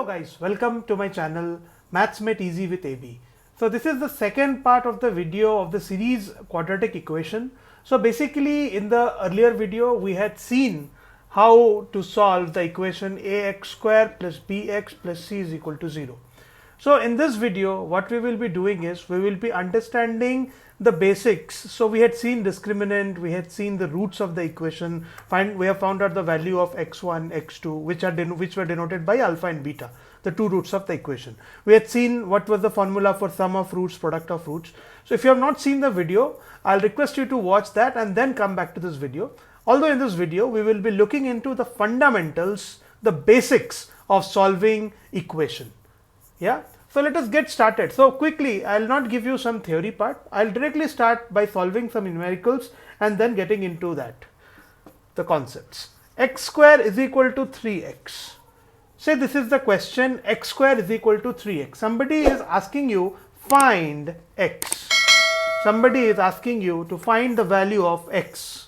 Hello guys, welcome to my channel Maths Made Easy with AB. So this is the second part of the video of the series Quadratic Equation. So basically in the earlier video we had seen how to solve the equation ax square plus bx plus c is equal to 0. So in this video what we will be doing is we will be understanding the basics. So we had seen discriminant, we had seen the roots of the equation, we have found out the value of x1, x2 which were denoted by alpha and beta, the two roots of the equation. We had seen what was the formula for sum of roots, product of roots. So if you have not seen the video, I'll request you to watch that and then come back to this video. Although in this video we will be looking into the fundamentals, the basics of solving equation. Yeah. So let us get started. So quickly, I'll not give you some theory part. I'll directly start by solving some numericals and then getting into that, the concepts. X square is equal to 3x. Say this is the question, x square is equal to 3x. Somebody is asking you find x. Somebody is asking you to find the value of x.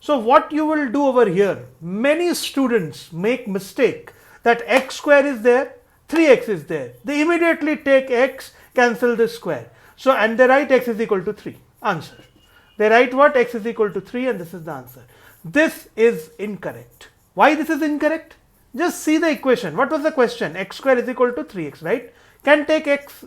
So what you will do over here, many students make mistake that x square is there, 3x is there. They immediately take x, cancel this square. So, and they write x is equal to 3. Answer. They write what? X is equal to 3 and this is the answer. This is incorrect. Why this is incorrect? Just see the equation. What was the question? X square is equal to 3x, right? Can take x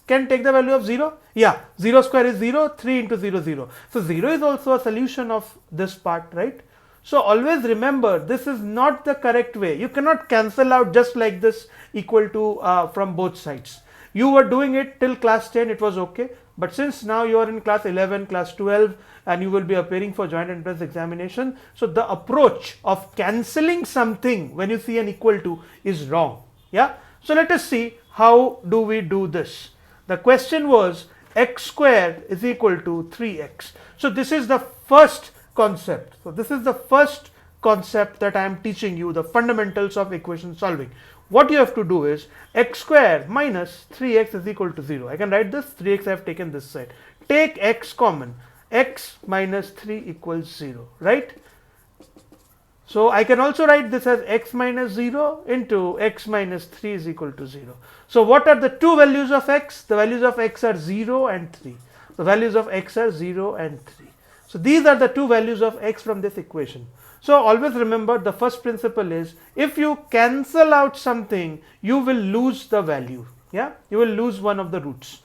can take the value of 0? Yeah, 0 square is 0, 3 into 0, 0. So 0 is also a solution of this part, right? So always remember, this is not the correct way. You cannot cancel out just like this equal to from both sides. You were doing it till class 10, it was okay. But since now you are in class 11, class 12 and you will be appearing for joint entrance examination. So the approach of cancelling something when you see an equal to is wrong. Yeah. So let us see how do we do this. The question was x square is equal to 3x. So this is the first concept. So this is the first concept that I am teaching you, the fundamentals of equation solving. What you have to do is x square minus 3x is equal to 0. I can write this, 3x I have taken this side. Take x common, x minus 3 equals 0, right? So I can also write this as x minus 0 into x minus 3 is equal to 0. So what are the two values of x? The values of x are 0 and 3. The values of x are 0 and 3. So these are the two values of x from this equation. So always remember, the first principle is if you cancel out something, you will lose the value. Yeah, you will lose one of the roots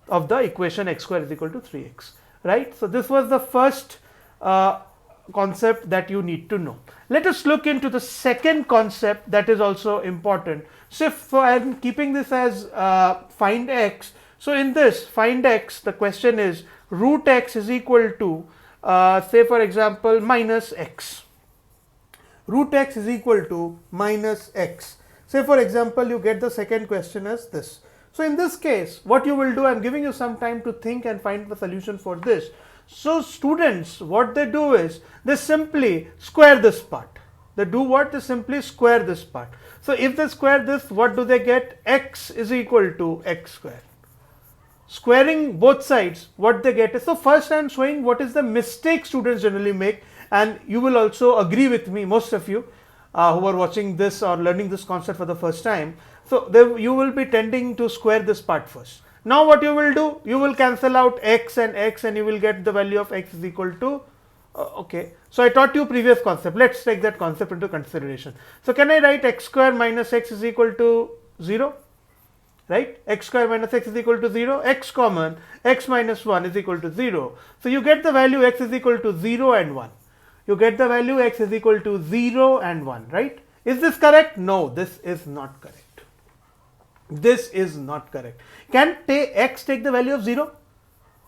of the equation x square is equal to 3x, right? So this was the first concept that you need to know. Let us look into the second concept that is also important. So if I am keeping this as find x. So in this find x, the question is root x is equal to say for example minus x. Root x is equal to minus x. Say for example you get the second question as this. So in this case what you will do, I am giving you some time to think and find the solution for this. So students, what they do is they simply square this part. They do what? They simply square this part. So if they square this, what do they get? X is equal to x square. Squaring both sides, what they get is, so first I am showing what is the mistake students generally make, and you will also agree with me, most of you who are watching this or learning this concept for the first time. So you will be tending to square this part first. Now what you will do, you will cancel out x and you will get the value of x is equal to okay. So I taught you previous concept. Let's take that concept into consideration. So can I write x square minus x is equal to 0? Right? X square minus x is equal to 0, x common, x minus 1 is equal to 0. So you get the value x is equal to 0 and 1. You get the value x is equal to 0 and 1, right? Is this correct? No, this is not correct. This is not correct. Can x take the value of 0?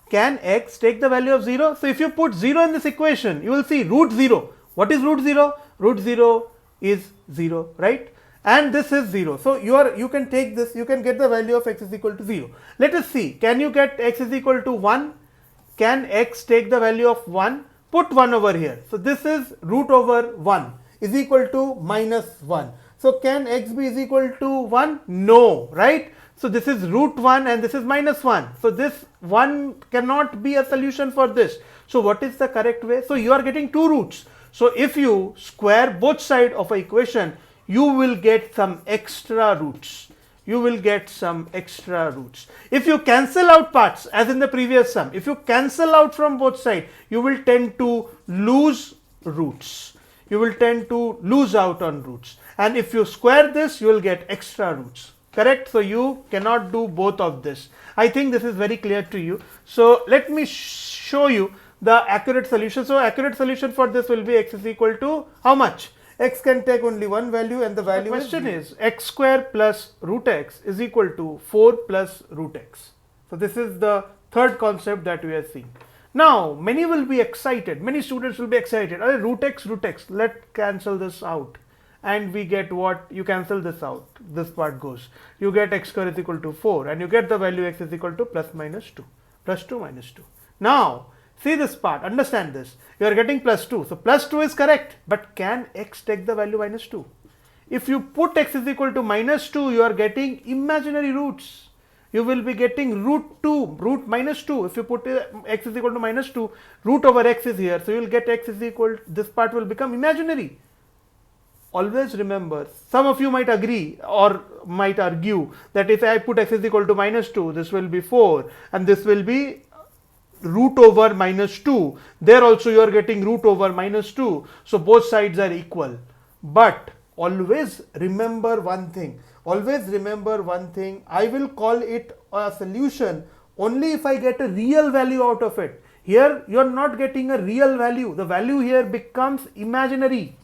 Can x take the value of 0? So if you put 0 in this equation, you will see root 0. What is root 0? Root 0 is 0, right? And this is 0. So you can take this, you can get the value of x is equal to 0. Let us see, can you get x is equal to 1? Can x take the value of 1? Put 1 over here. So this is root over 1 is equal to minus 1. So can x be is equal to 1? No, right? So this is root 1 and this is minus 1. So this 1 cannot be a solution for this. So what is the correct way? So you are getting two roots. So if you square both sides of an equation, you will get some extra roots. You will get some extra roots. If you cancel out parts, as in the previous sum, if you cancel out from both sides, you will tend to lose roots. You will tend to lose out on roots. And if you square this, you will get extra roots. Correct? So you cannot do both of this. I think this is very clear to you. So let me show you the accurate solution. So accurate solution for this will be x is equal to how much? X can take only one value, and the value question is x square plus root x is equal to 4 plus root x. So this is the third concept that we are seeing. Now many will be excited, many students will be excited. Root x, let's cancel this out, and we get what? You cancel this out, this part goes. You get x square is equal to 4, and you get the value x is equal to plus minus 2, plus 2 minus 2. Now see this part, understand this. You are getting plus 2. So plus 2 is correct, but can x take the value minus 2? If you put x is equal to minus 2, you are getting imaginary roots. You will be getting root 2, root minus 2. If you put x is equal to minus 2, root over x is here. So you will get x is equal, this part will become imaginary. Always remember, some of you might agree or might argue that if I put x is equal to minus 2, this will be 4, and this will be root over minus 2. There also you are getting root over minus 2. So both sides are equal. But always remember one thing. Always remember one thing. I will call it a solution only if I get a real value out of it. Here you are not getting a real value. The value here becomes imaginary.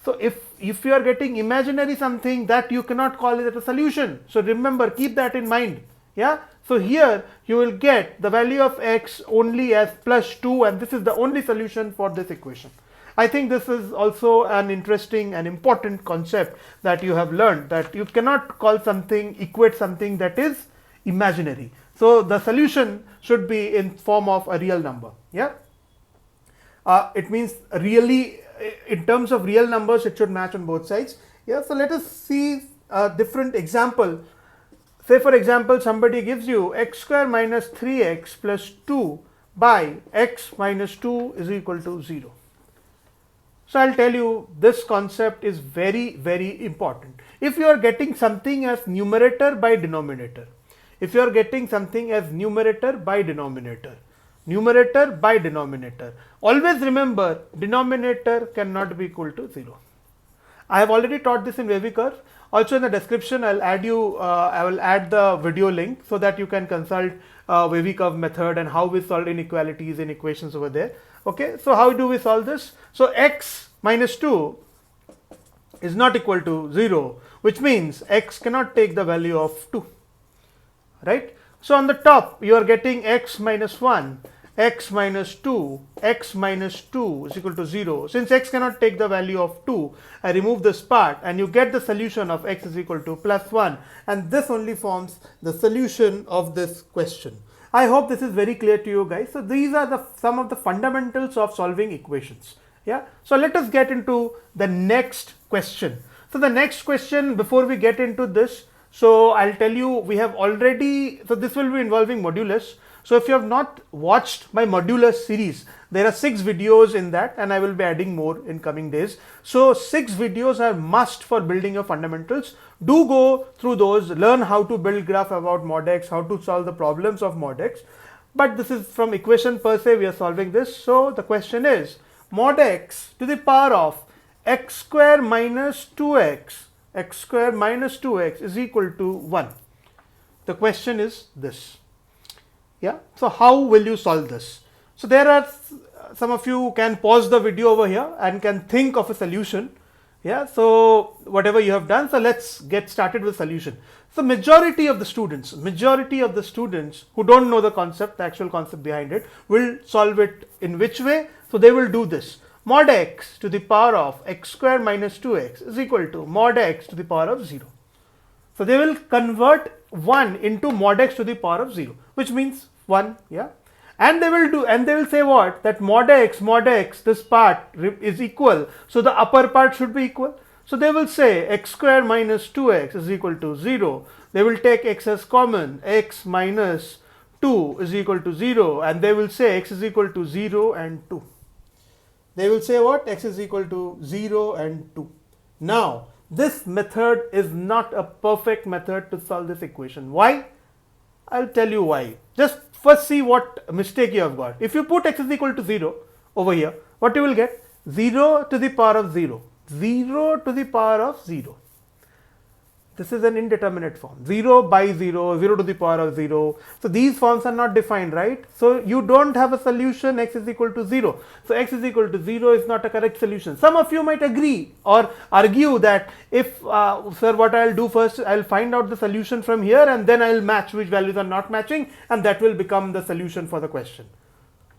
So if you are getting imaginary something, that you cannot call it a solution. So remember, keep that in mind. Yeah. So here you will get the value of x only as plus 2, and this is the only solution for this equation. I think this is also an interesting and important concept that you have learned, that you cannot call something, equate something that is imaginary. So the solution should be in form of a real number. Yeah. It means really, in terms of real numbers, it should match on both sides. Yeah. So let us see a different example. Say for example, somebody gives you x square minus 3x plus 2 by x minus 2 is equal to 0. So I'll tell you, this concept is very, very important. If you are getting something as numerator by denominator, if you are getting something as numerator by denominator, always remember denominator cannot be equal to 0. I have already taught this in wavy curve. Also in the description, I will add the video link so that you can consult wavy curve method and how we solve inequalities in equations over there. Okay, so how do we solve this? So x minus 2 is not equal to 0, which means x cannot take the value of 2, right? So on the top you are getting x minus 1, x minus 2, x minus 2 is equal to 0. Since x cannot take the value of 2, I remove this part and you get the solution of x is equal to plus 1, and this only forms the solution of this question. I hope this is very clear to you guys. So these are some of the fundamentals of solving equations. Yeah. So let us get into the next question. So the next question, before we get into this, so I'll tell you, we have already, so this will be involving modulus. So if you have not watched my modulus series, there are 6 videos in that, and I will be adding more in coming days. So 6 videos are must for building your fundamentals. Do go through those, learn how to build graph about mod x, how to solve the problems of mod x. But this is from equation per se, we are solving this. So the question is mod x to the power of x square minus 2x, x square minus 2x is equal to 1. The question is this. Yeah. So how will you solve this? So there are some of you can pause the video over here and can think of a solution. Yeah. So whatever you have done, so let's get started with solution. So majority of the students who don't know the concept, the actual concept behind it, will solve it in which way? So they will do this. Mod x to the power of x square minus 2x is equal to mod x to the power of 0. So they will convert 1 into mod x to the power of 0, which means 1. Yeah. And they will say what? That mod x, this part is equal. So the upper part should be equal. So they will say x square minus 2x is equal to 0. They will take x as common, x minus 2 is equal to 0, and they will say x is equal to 0 and 2. They will say what? X is equal to 0 and 2. Now, this method is not a perfect method to solve this equation. Why? I'll tell you why. Just first see what mistake you have got. If you put x is equal to 0 over here, what you will get? 0 to the power of 0. 0 to the power of 0. This is an indeterminate form. 0 by 0, 0 to the power of 0. So these forms are not defined, right? So you don't have a solution x is equal to 0. So x is equal to 0 is not a correct solution. Some of you might agree or argue that if, sir, what I'll do first, I'll find out the solution from here and then I'll match which values are not matching and that will become the solution for the question.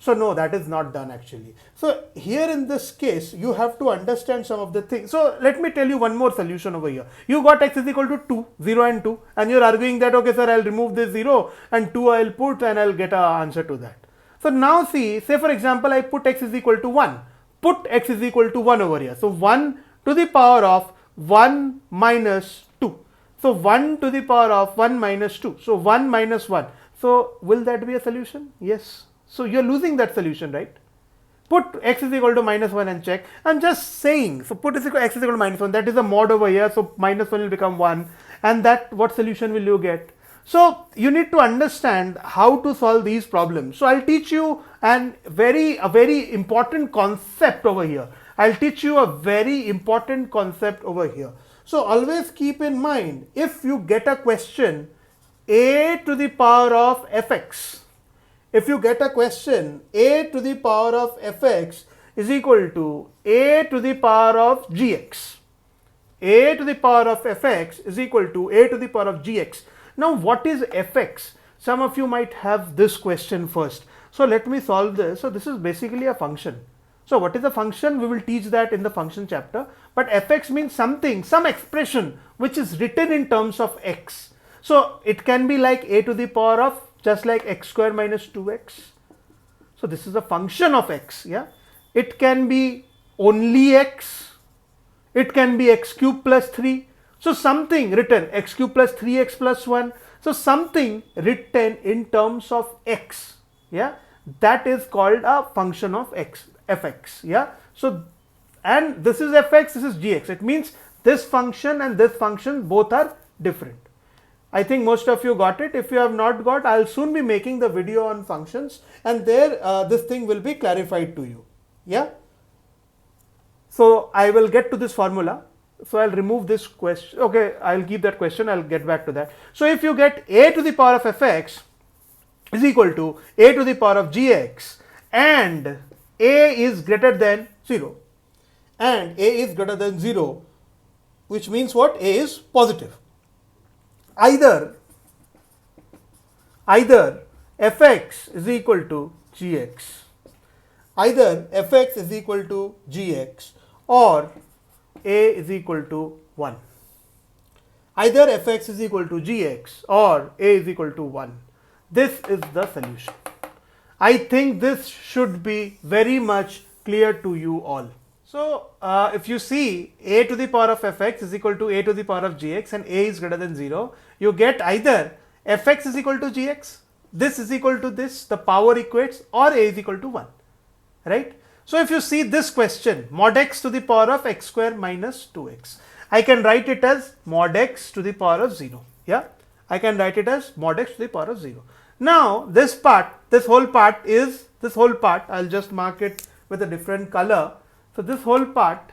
So no, that is not done actually. So here in this case, you have to understand some of the things. So let me tell you one more solution over here. You got x is equal to 2, 0 and 2 and you're arguing that, okay sir, I'll remove this 0 and 2 I'll put and I'll get an answer to that. So now see, say for example, I put x is equal to 1. Put x is equal to 1 over here. So 1 to the power of 1 minus 2. So 1 to the power of 1 minus 2. So 1 minus 1. So will that be a solution? Yes. So you're losing that solution, right? Put x is equal to minus 1 and check. I'm just saying, so put x is equal to minus 1, that is a mod over here, so minus 1 will become 1 and that what solution will you get? So you need to understand how to solve these problems. So I'll teach you a very important concept over here. I'll teach you a very important concept over here. So always keep in mind, if you get a question, a to the power of fx, if you get a question, a to the power of fx is equal to a to the power of gx. A to the power of fx is equal to a to the power of gx. Now what is fx? Some of you might have this question first. So let me solve this. So this is basically a function. So what is a function? We will teach that in the function chapter. But fx means something, some expression which is written in terms of x. So it can be like a to the power of just like x square minus 2x. So this is a function of x, yeah. It can be only x. It can be x cube plus 3. So something written x cube plus 3x plus 1. So something written in terms of x, yeah. That is called a function of x, fx, yeah. So, and this is fx, this is gx. It means this function and this function both are different. I think most of you got it. If you have not got, I'll soon be making the video on functions and there this thing will be clarified to you. Yeah. So I will get to this formula. So I'll remove this question. Okay, I'll keep that question. I'll get back to that. So if you get a to the power of fx is equal to a to the power of gx and a is greater than 0 and a is greater than 0, which means what? A is positive. Either fx is equal to gx, either fx is equal to gx or a is equal to 1. Either fx is equal to gx or a is equal to 1. This is the solution. I think this should be very much clear to you all. So if you see a to the power of fx is equal to a to the power of gx and a is greater than 0, you get either fx is equal to gx, this is equal to this, the power equates, or a is equal to 1, right? So if you see this question, mod x to the power of x square minus 2x, I can write it as mod x to the power of 0, yeah? I can write it as mod x to the power of 0. Now this part, this whole part, I'll just mark it with a different color. So this whole part,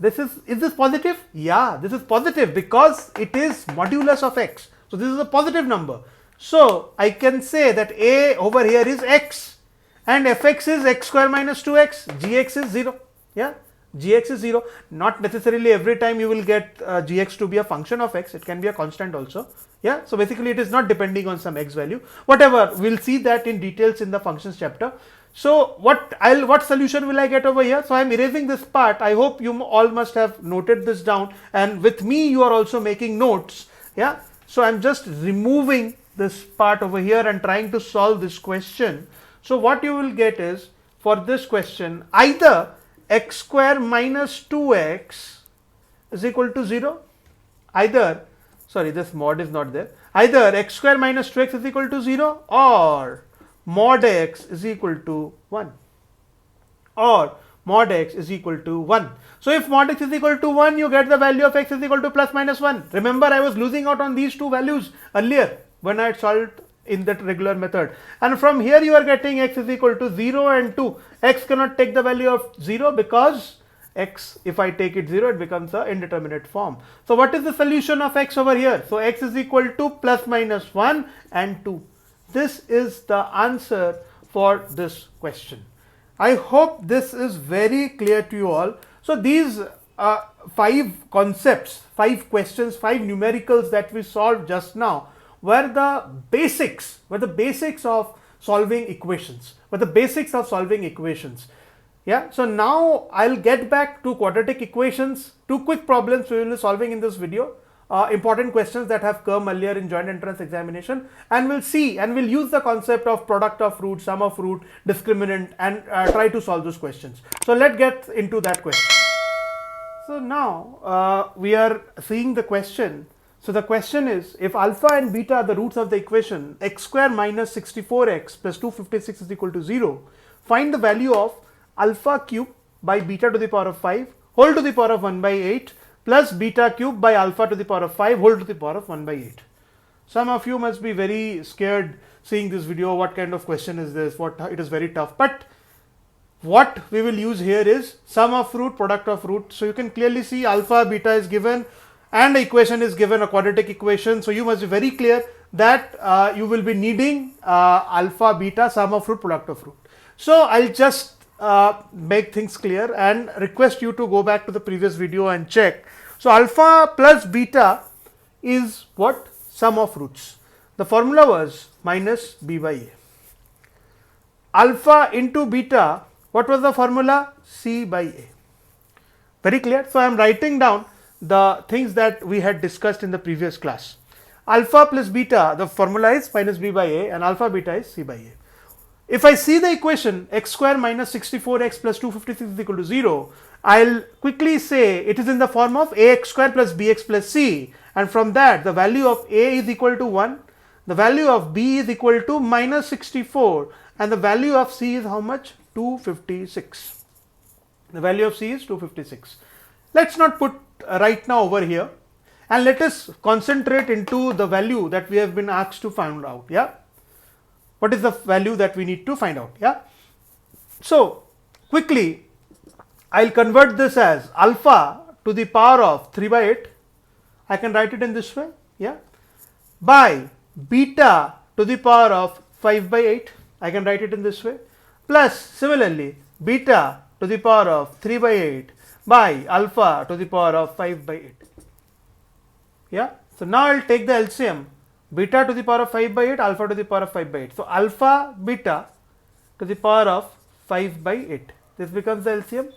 is this positive? Yeah, this is positive because it is modulus of x. So this is a positive number. So I can say that a over here is x and fx is x square minus 2x, gx is 0. Yeah, gx is 0. Not necessarily every time you will get gx to be a function of x. It can be a constant also. Yeah, so basically it is not depending on some x value. Whatever, we'll see that in details in the functions chapter. So what solution will I get over here? So I am erasing this part. I hope you all must have noted this down, and with me you are also making notes. Yeah. So I'm just removing this part over here and trying to solve this question. So what you will get is, for this question, either x square minus 2x is equal to 0, either, sorry, this mod is not there, either x square minus 2x is equal to 0 or mod x is equal to 1, or mod x is equal to 1. So if mod x is equal to 1, you get the value of x is equal to plus minus 1. Remember, I was losing out on these two values earlier when I had solved in that regular method, and from here you are getting x is equal to 0 and 2. X cannot take the value of 0 because x, if I take it 0, it becomes a indeterminate form. So what is the solution of x over here? So x is equal to plus minus 1 and 2. This is the answer for this question. I hope this is very clear to you all. So these 5 concepts, 5 questions, 5 numericals that we solved just now were the basics of solving equations, Yeah, so now I'll get back to quadratic equations, 2 quick problems we will be solving in this video, important questions that have come earlier in joint entrance examination, and we'll see and we'll use the concept of product of root, sum of root, discriminant, and try to solve those questions. So let's get into that question. So now we are seeing the question. So the question is, if alpha and beta are the roots of the equation x square minus 64x plus 256 is equal to 0, find the value of alpha cube by beta to the power of 5 whole to the power of 1 by 8 plus beta cube by alpha to the power of 5 whole to the power of 1 by 8. Some of you must be very scared seeing this video. What kind of question is this? It is very tough. But what we will use here is sum of root, product of root. So you can clearly see alpha, beta is given, and the equation is given, a quadratic equation. So you must be very clear that you will be needing alpha, beta, sum of root, product of root. So I'll just make things clear and request you to go back to the previous video and check. So alpha plus beta is what? Sum of roots. The formula was minus b by a. Alpha into beta, what was the formula? C by a. Very clear? So I am writing down the things that we had discussed in the previous class. Alpha plus beta, the formula is minus b by a, and alpha beta is c by a. If I see the equation x square minus 64x plus 256 is equal to 0, I'll quickly say it is in the form of ax square plus bx plus c, and from that the value of a is equal to 1, the value of b is equal to minus 64, and the value of c is how much? 256. The value of c is 256. Let's not put right now over here, and let us concentrate into the value that we have been asked to find out. Yeah, what is the value that we need to find out? Yeah, so quickly I'll convert this as alpha to the power of 3 by 8. I can write it in this way. Yeah, by beta to the power of 5 by 8. I can write it in this way. Plus similarly beta to the power of 3 by 8 by alpha to the power of 5 by 8. Yeah, so now I'll take the LCM, beta to the power of 5 by 8, alpha to the power of 5 by 8. So alpha beta to the power of 5 by 8. This becomes the LCM.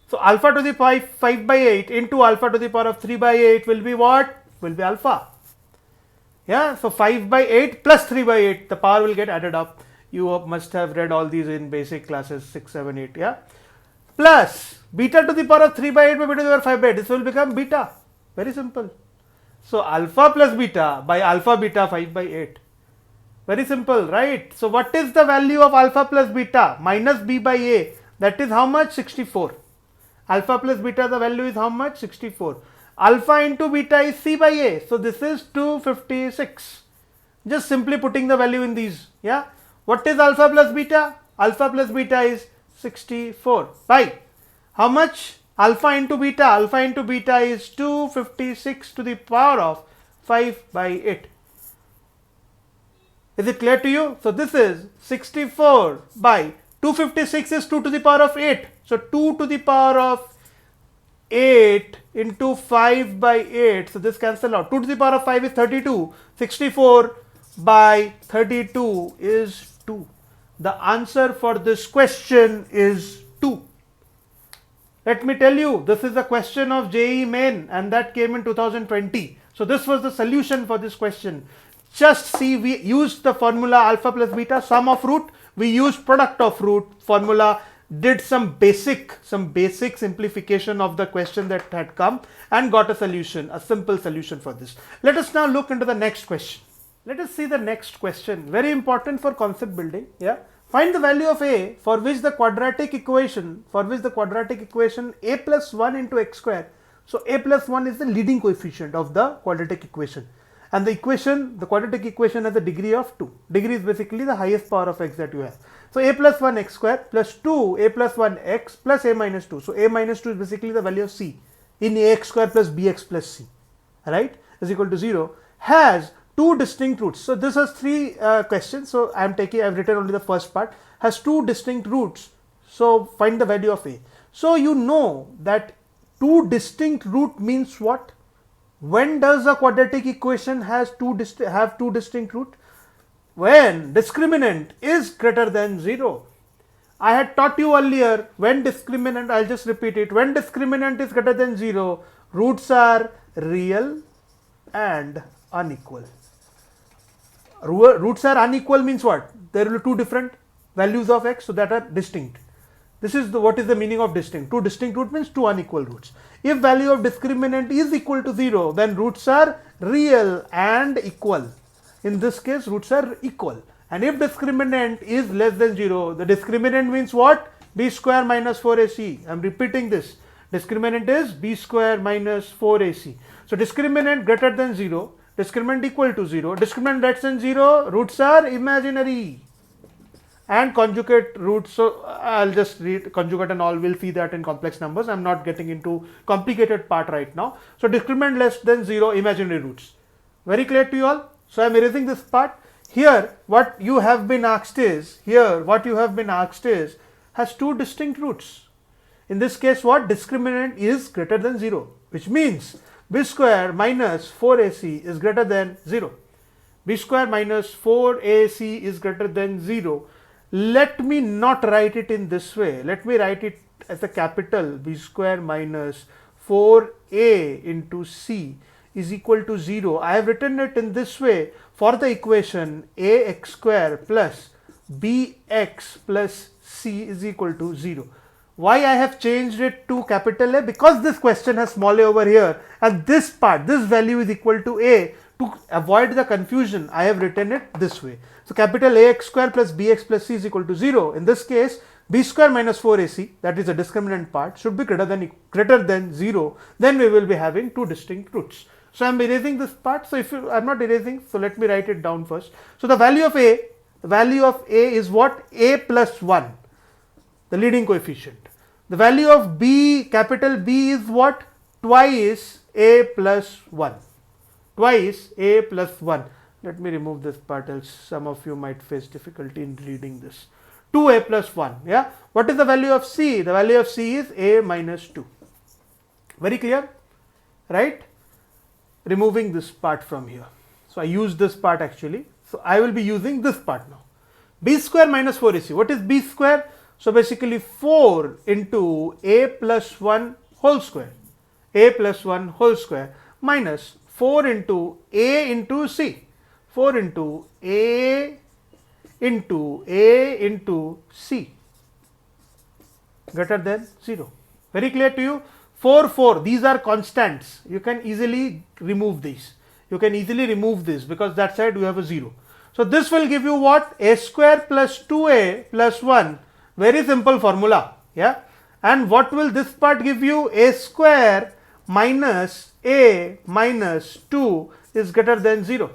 So alpha to the power 5 by 8 into alpha to the power of 3 by 8 will be what? Will be alpha. Yeah, so 5 by 8 plus 3 by 8, the power will get added up. You must have read all these in basic classes 6, 7, 8. Yeah, plus beta to the power of 3 by 8 by beta to the power of 5 by 8. This will become beta. Very simple. So alpha plus beta by alpha beta 5 by 8. Very simple, right? So what is the value of alpha plus beta? Minus b by a. That is how much? 64. Alpha plus beta, the value is how much? 64. Alpha into beta is c by a. So this is 256. Just simply putting the value in these. Yeah. What is alpha plus beta? Alpha plus beta is 64 by how much? Alpha into beta. Alpha into beta is 256 to the power of 5 by 8. Is it clear to you? So this is 64 by 256 is 2 to the power of 8. So 2 to the power of 8 into 5 by 8. So this cancel out. 2 to the power of 5 is 32. 64 by 32 is 2. The answer for this question is 2. Let me tell you, this is a question of JEE Main, and that came in 2020. So this was the solution for this question. Just see, we used the formula alpha plus beta, sum of root. We used product of root formula, did some basic simplification of the question that had come, and got a solution, a simple solution for this. Let us now look into the next question. Let us see the next question. Very important for concept building. Yeah, Find the value of a for which the quadratic equation a plus 1 into x square. So a plus 1 is the leading coefficient of the quadratic equation, and the quadratic equation has a degree of 2. Degree is basically the highest power of x that you have. So a plus 1 x square plus 2 a plus 1 x plus a minus 2. So a minus 2 is basically the value of c in ax square plus bx plus c, right, is equal to 0, has two distinct roots. So this has three questions. So I've written only the first part. Has two distinct roots. So find the value of a. So you know that two distinct root means what? When does a quadratic equation have two distinct root? When discriminant is greater than 0. I had taught you earlier, when discriminant, I'll just repeat it, when discriminant is greater than 0, roots are real and unequal. Roots are unequal means what? There will be two different values of x, so that are distinct. This is what is the meaning of distinct. Two distinct root means two unequal roots. If value of discriminant is equal to 0, then roots are real and equal. In this case, roots are equal. And if discriminant is less than 0, the discriminant means what? B square minus 4ac. I am repeating this. Discriminant is b square minus 4ac. So discriminant greater than 0, discriminant equal to 0, discriminant less than 0, roots are imaginary. And conjugate roots, so I'll just read conjugate and all, we'll see that in complex numbers. I'm not getting into complicated part right now. So discriminant less than 0, imaginary roots. Very clear to you all? So I'm erasing this part. Here what you have been asked is, has two distinct roots. In this case what? Discriminant is greater than 0, which means b square minus 4ac is greater than 0. b square minus 4ac is greater than 0. Let me not write it in this way. Let me write it as a capital b square minus 4a into c is equal to 0. I have written it in this way for the equation ax square plus bx plus c is equal to 0. Why I have changed it to capital A? Because this question has small a over here and this part, this value is equal to a. To avoid the confusion, I have written it this way. So capital ax square plus bx plus c is equal to 0. In this case, b square minus 4ac, that is the discriminant part, should be greater than 0. Then we will be having two distinct roots. So I am erasing this part. So if I am not erasing, so let me write it down first. So the value of a is what? A plus 1, the leading coefficient. The value of b, capital B, is what? Twice a plus 1. Twice a plus 1. Let me remove this part, else some of you might face difficulty in reading this. 2a plus 1. Yeah. What is the value of c? The value of c is a minus 2. Very clear? Right? Removing this part from here. So I use this part actually. So I will be using this part now. B square minus 4ac. What is b square? So basically 4 into a plus 1 whole square. A plus 1 whole square minus 4 into a into c. 4 into a into c greater than 0. Very clear to you? 4, these are constants. You can easily remove these. Because that side you have a 0. So this will give you what? A square plus 2a plus 1. Very simple formula. Yeah. And what will this part give you? A square minus a minus 2 is greater than 0.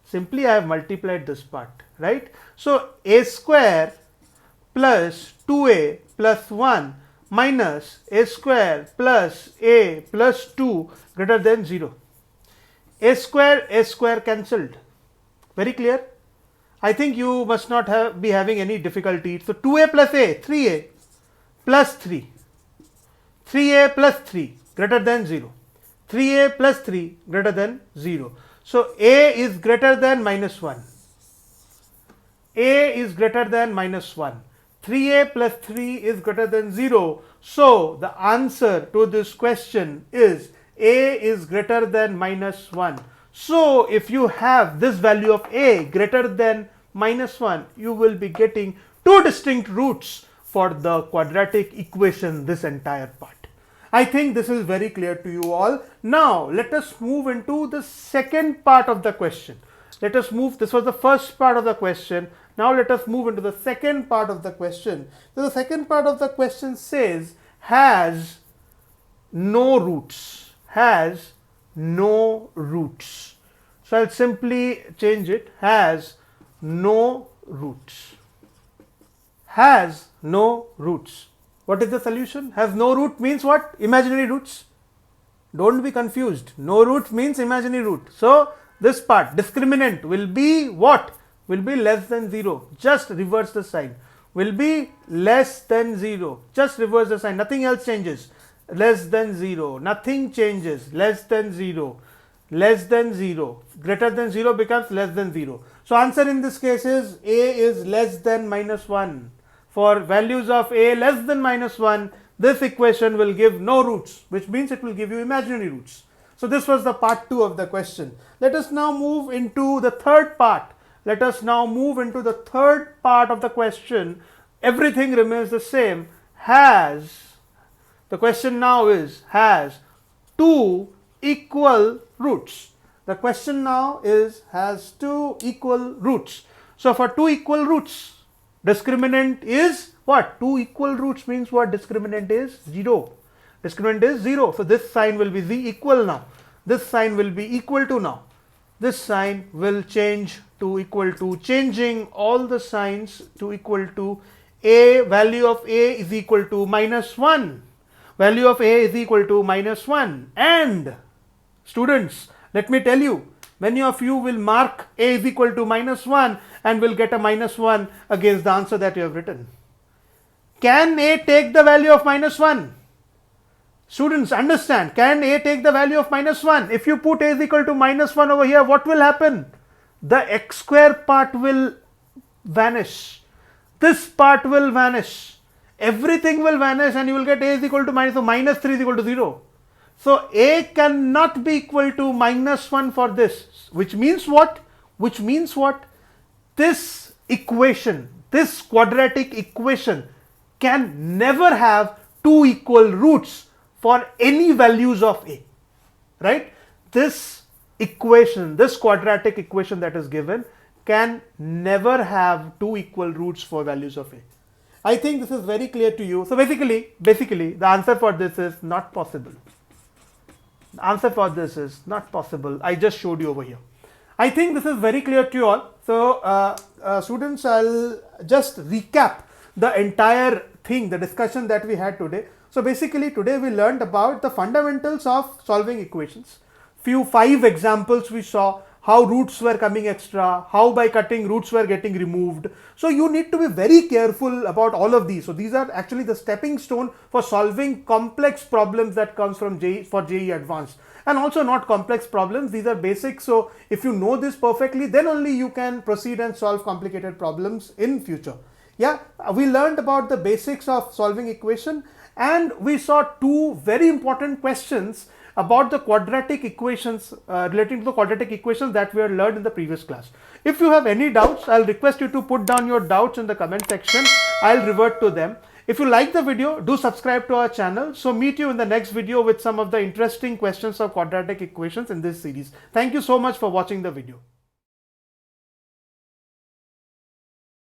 Simply I have multiplied this part, right? So a square plus 2a plus 1 minus a square plus a plus 2 greater than 0. A square cancelled. Very clear? I think you must not be having any difficulty. So 2a plus a, 3a plus 3. 3a plus 3 greater than 0. 3a plus 3 greater than 0. So a is greater than minus 1. A is greater than minus 1. 3a plus 3 is greater than 0. So the answer to this question is a is greater than minus 1. So if you have this value of a greater than minus 1, you will be getting two distinct roots for the quadratic equation, this entire part. I think this is very clear to you all. Now let us move into the second part of the question. This was the first part of the question. Now let us move into the second part of the question. So the second part of the question says has no roots, has no roots. So I'll simply change it, has no roots, has no roots. What is the solution? Has no root means what? Imaginary roots. Don't be confused. No root means imaginary root. So this part, discriminant, will be what? Will be less than 0. Just reverse the sign. Will be less than 0. Just reverse the sign. Nothing else changes. Less than 0. Nothing changes. Less than 0. Less than 0. Greater than 0 becomes less than 0. So answer in this case is a is less than minus 1. For values of a less than minus 1, this equation will give no roots, which means it will give you imaginary roots. So this was the part 2 of the question. Let us now move into the third part. Let us now move into the third part of the question. Everything remains the same. The question now is, has 2 equal roots. The question now is, has 2 equal roots. So for 2 equal roots, discriminant is what? 2 equal roots means what? Discriminant is 0. Discriminant is 0. So this sign will be z equal now. This sign will be equal to now. This sign will change to equal to, changing all the signs to equal to a, value of a is equal to minus 1. Value of a is equal to minus 1. And students, let me tell you, many of you will mark a is equal to minus 1 and will get a minus 1 against the answer that you have written. Can a take the value of minus 1? Students, understand, can a take the value of minus 1? If you put a is equal to minus 1 over here, what will happen? The x square part will vanish. This part will vanish. Everything will vanish and you will get a is equal to minus, so minus 3 is equal to 0. So a cannot be equal to minus 1 for this, which means what? Which means what? This equation, this quadratic equation can never have 2 equal roots for any values of a, right? This equation, this quadratic equation that is given can never have 2 equal roots for values of a. I think this is very clear to you. So basically the answer for this is not possible. The answer for this is not possible. I just showed you over here. I think this is very clear to you all. So students, I'll just recap the entire thing, the discussion that we had today. So basically today we learned about the fundamentals of solving equations. 5 examples we saw, how roots were coming extra, how by cutting roots were getting removed. So you need to be very careful about all of these. So these are actually the stepping stone for solving complex problems that comes from JEE Advanced. And also not complex problems, these are basic. So if you know this perfectly, then only you can proceed and solve complicated problems in future. Yeah, we learned about the basics of solving equation, and we saw 2 very important questions about the quadratic equations, relating to the quadratic equations that we had learned in the previous class. If you have any doubts, I'll request you to put down your doubts in the comment section. I'll revert to them. If you like the video, do subscribe to our channel. So meet you in the next video with some of the interesting questions of quadratic equations in this series. Thank you so much for watching the video.